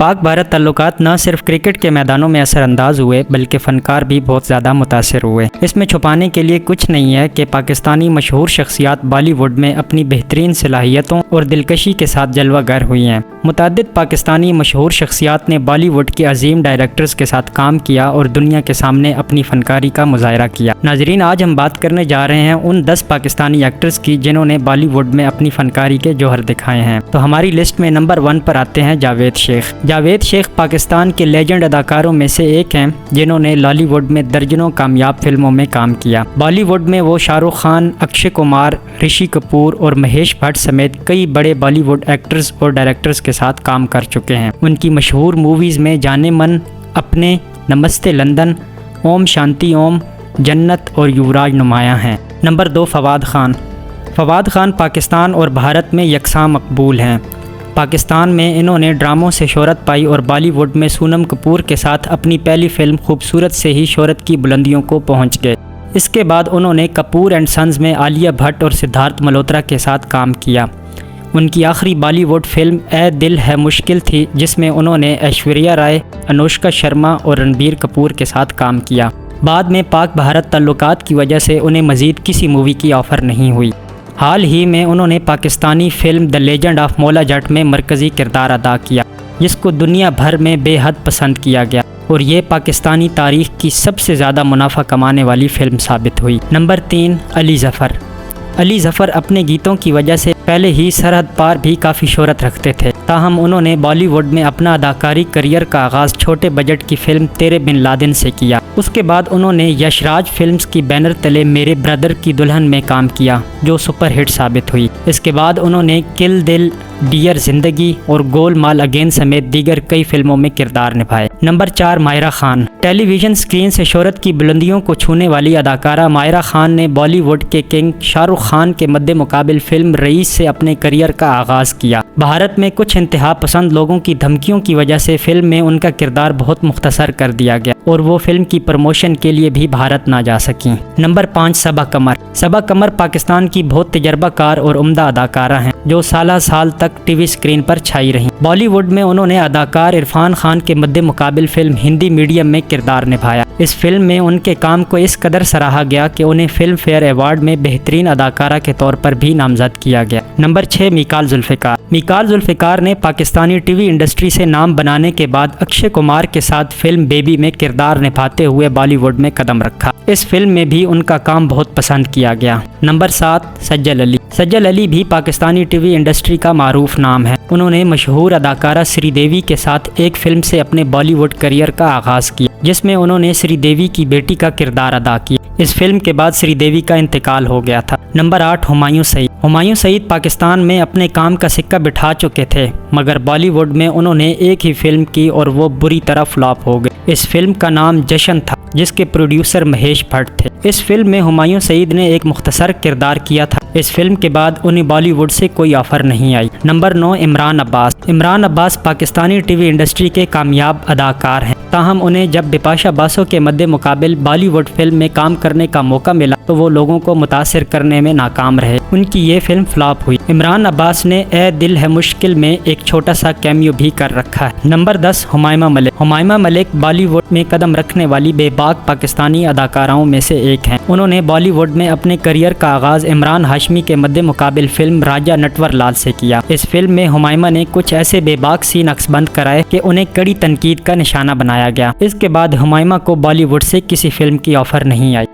پاک بھارت تعلقات نہ صرف کرکٹ کے میدانوں میں اثر انداز ہوئے بلکہ فنکار بھی بہت زیادہ متاثر ہوئے۔ اس میں چھپانے کے لیے کچھ نہیں ہے کہ پاکستانی مشہور شخصیات بالی ووڈ میں اپنی بہترین صلاحیتوں اور دلکشی کے ساتھ جلوہ گر ہوئی ہیں۔ متعدد پاکستانی مشہور شخصیات نے بالی ووڈ کے عظیم ڈائریکٹرز کے ساتھ کام کیا اور دنیا کے سامنے اپنی فنکاری کا مظاہرہ کیا۔ ناظرین، آج ہم بات کرنے جا رہے ہیں ان 10 پاکستانی ایکٹرز کی جنہوں نے بالی ووڈ میں اپنی فنکاری کے جوہر دکھائے ہیں۔ تو ہماری لسٹ میں نمبر 1 پر آتے ہیں جاوید شیخ۔ جاوید شیخ پاکستان کے لیجنڈ اداکاروں میں سے ایک ہیں جنہوں نے لالی ووڈ میں درجنوں کامیاب فلموں میں کام کیا۔ بالی ووڈ میں وہ شاہ رخ خان، اکشے کمار، رشی کپور اور مہیش بھٹ سمیت کئی بڑے بالی ووڈ ایکٹرز اور ڈائریکٹرز کے ساتھ کام کر چکے ہیں۔ ان کی مشہور موویز میں جانے من، اپنے، نمستے لندن، اوم شانتی اوم، جنت اور یوراج نمایاں ہیں۔ نمبر 2 فواد خان۔ فواد خان پاکستان اور بھارت میں یکساں مقبول ہیں۔ پاکستان میں انہوں نے ڈراموں سے شہرت پائی اور بالی ووڈ میں سونم کپور کے ساتھ اپنی پہلی فلم خوبصورت سے ہی شہرت کی بلندیوں کو پہنچ گئے۔ اس کے بعد انہوں نے کپور اینڈ سنز میں عالیہ بھٹ اور سدھارتھ ملہوترا کے ساتھ کام کیا۔ ان کی آخری بالی ووڈ فلم اے دل ہے مشکل تھی، جس میں انہوں نے ایشوریہ رائے، انوشکا شرما اور رنبیر کپور کے ساتھ کام کیا۔ بعد میں پاک بھارت تعلقات کی وجہ سے انہیں مزید کسی مووی کی آفر نہیں ہوئی۔ حال ہی میں انہوں نے Pakistani film the legend of مولا جٹ میں مرکزی کردار ادا کیا، جس کو دنیا بھر میں بے حد پسند کیا گیا اور یہ پاکستانی تاریخ کی سب سے زیادہ منافع کمانے والی فلم ثابت ہوئی۔ نمبر 3 علی ظفر۔ علی ظفر اپنے گیتوں کی وجہ سے پہلے ہی سرحد پار بھی کافی شہرت رکھتے تھے، تاہم انہوں نے بالی ووڈ میں اپنا اداکاری کریئر کا آغاز چھوٹے بجٹ کی فلم تیرے بن لادن سے کیا۔ اس کے بعد انہوں نے یش راج فلمز کی بینر تلے میرے برادر کی دلہن میں کام کیا، جو سپر ہٹ ثابت ہوئی۔ اس کے بعد انہوں نے کل دل، ڈیئر زندگی اور گول مال اگین سمیت دیگر کئی فلموں میں کردار نبھائے۔ نمبر 4 ماہرہ خان۔ ٹیلی ویژن سکرین سے شہرت کی بلندیوں کو چھونے والی اداکارہ ماہرہ خان نے بالی ووڈ کے کنگ شاہ رخ خان کے مد مقابل فلم رئیس سے اپنے کریئر کا آغاز کیا۔ بھارت میں کچھ انتہا پسند لوگوں کی دھمکیوں کی وجہ سے فلم میں ان کا کردار بہت مختصر کر دیا گیا اور وہ فلم کی پروموشن کے لیے بھی بھارت نہ جا سکیں۔ نمبر 5 صبا قمر۔ صبا قمر پاکستان کی بہت تجربہ کار اور عمدہ اداکارہ ہیں جو سالہ سال تک ٹی وی اسکرین پر چھائی رہیں۔ بالی ووڈ میں انہوں نے اداکار عرفان خان کے مد مقابل فلم ہندی میڈیم میں کردار نبھایا۔ اس فلم میں ان کے کام کو اس قدر سراہا گیا کہ انہیں فلم فیئر ایوارڈ میں بہترین اداکارہ کے طور پر بھی نامزد کیا گیا۔ نمبر 6 میکال ذوالفقار۔ میکال ذوالفقار نے پاکستانی ٹی وی انڈسٹری سے نام بنانے کے بعد اکشے کمار کے ساتھ فلم بیبی میں کردار نبھاتے ہوئے بالی ووڈ میں قدم رکھا۔ اس فلم میں بھی ان کا کام بہت پسند کیا گیا۔ نمبر 7 سجل علی۔ سجل علی بھی پاکستانی ٹی وی انڈسٹری کا معروف نام ہے۔ انہوں نے مشہور اداکارہ سری دیوی کے ساتھ ایک فلم سے اپنے بالی ووڈ کریئر کا آغاز کیا، جس میں انہوں نے سری دیوی کی بیٹی کا کردار ادا کیا۔ اس فلم کے بعد سری دیوی کا انتقال ہو گیا تھا۔ نمبر 8 ہمایوں سعید۔ ہمایوں سعید پاکستان میں اپنے کام کا سکہ بٹھا چکے تھے، مگر بالی ووڈ میں انہوں نے ایک ہی فلم کی اور وہ بری طرح فلاپ ہو گئی۔ اس فلم کا نام جشن تھا، جس کے پروڈیوسر مہیش بھٹ تھے۔ اس فلم میں ہمایوں سعید نے ایک مختصر کردار کیا تھا۔ اس فلم کے بعد انہیں بالی ووڈ سے کوئی آفر نہیں آئی۔ نمبر 9 عمران عباس۔ عمران عباس پاکستانی ٹی وی انڈسٹری کے کامیاب اداکار ہیں، تاہم انہیں جب بپاشا باسو کے مد مقابل بالی ووڈ فلم میں کام کرنے کا موقع ملا تو وہ لوگوں کو متاثر کرنے میں ناکام رہے۔ ان کی یہ فلم فلاپ ہوئی۔ عمران عباس نے اے دل ہے مشکل میں ایک چھوٹا سا کیمیو بھی کر رکھا ہے۔ Number 10 ہمائمہ Malik. ہمائمہ Malik Bali would میں قدم رکھنے والی بے باک پاکستانی اداکاراؤں میں سے ایک ہیں۔ انہوں نے بالی ووڈ میں اپنے کریئر کا آغاز عمران ہاشمی کے مد مقابل فلم راجہ نٹور لال سے کیا۔ اس فلم میں ہمائمہ نے کچھ ایسے بے باک سین عکس بند کرائے کہ انہیں کڑی تنقید کا نشانہ بنایا گیا۔ اس کے بعد ہمائمہ کو بالی ووڈ سے کسی فلم کی آفر نہیں آئی۔